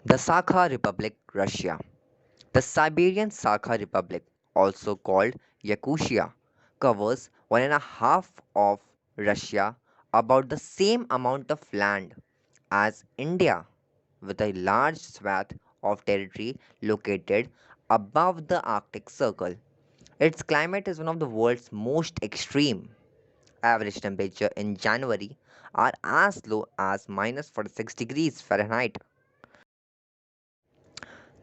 The Sakha Republic, Russia. The Siberian Sakha Republic, also called Yakutia, covers 1.5 of Russia, about the same amount of land as India, with a large swath of territory located above the Arctic Circle. Its climate is one of the world's most extreme. Average temperature in January are as low as minus 46 degrees Fahrenheit.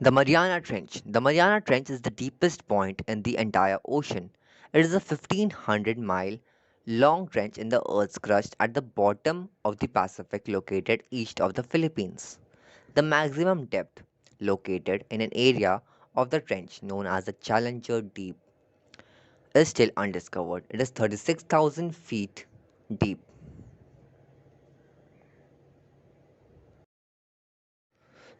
The Mariana Trench. The Mariana Trench is the deepest point in the entire ocean. It is a 1500-mile long trench in the Earth's crust at the bottom of the Pacific located east of the Philippines. The maximum depth located in an area of the trench known as the Challenger Deep is still undiscovered. It is 36,000 feet deep.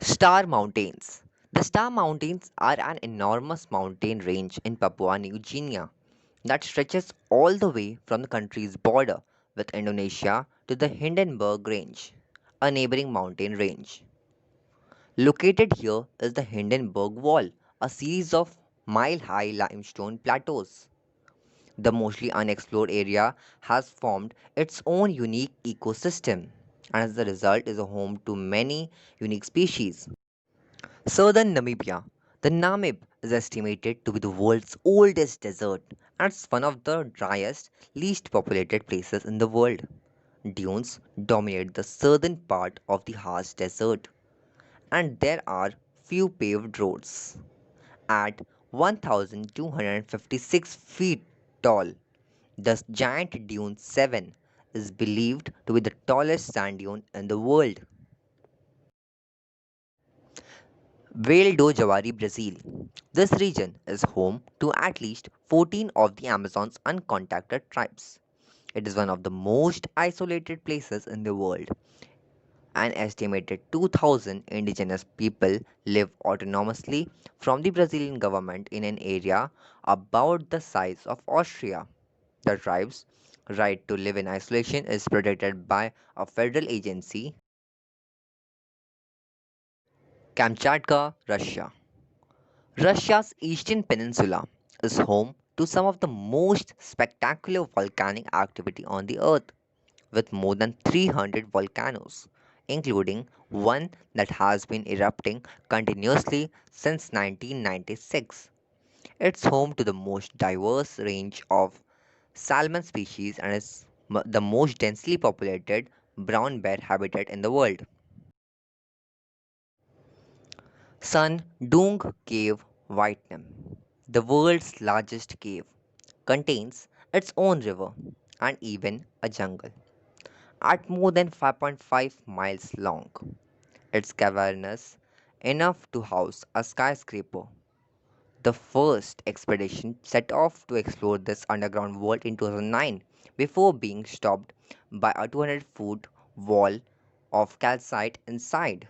Star Mountains. The Star Mountains are an enormous mountain range in Papua New Guinea that stretches all the way from the country's border with Indonesia to the Hindenburg Range, a neighboring mountain range. Located here is the Hindenburg Wall, a series of mile high limestone plateaus. The mostly unexplored area has formed its own unique ecosystem, and as a result is a home to many unique species. Southern Namibia. The Namib is estimated to be the world's oldest desert and it's one of the driest, least populated places in the world. Dunes dominate the southern part of the harsh desert, and there are few paved roads. At 1,256 feet tall, the giant Dune 7 is believed to be the tallest sand dune in the world. Vale do Javari, Brazil. This region is home to at least 14 of the Amazon's uncontacted tribes. It is one of the most isolated places in the world. An estimated 2,000 indigenous people live autonomously from the Brazilian government in an area about the size of Austria. The tribe's right to live in isolation is protected by a federal agency, Kamchatka, Russia. Russia's eastern peninsula is home to some of the most spectacular volcanic activity on the earth, with more than 300 volcanoes, including one that has been erupting continuously since 1996. It's home to the most diverse range of salmon species and is the most densely populated brown bear habitat in the world. Sun Dung Cave, Vietnam. The world's largest cave contains its own river and even a jungle. At more than 5.5 miles long, it's cavernous enough to house a skyscraper. The first expedition set off to explore this underground world in 2009 before being stopped by a 200-foot wall of calcite inside.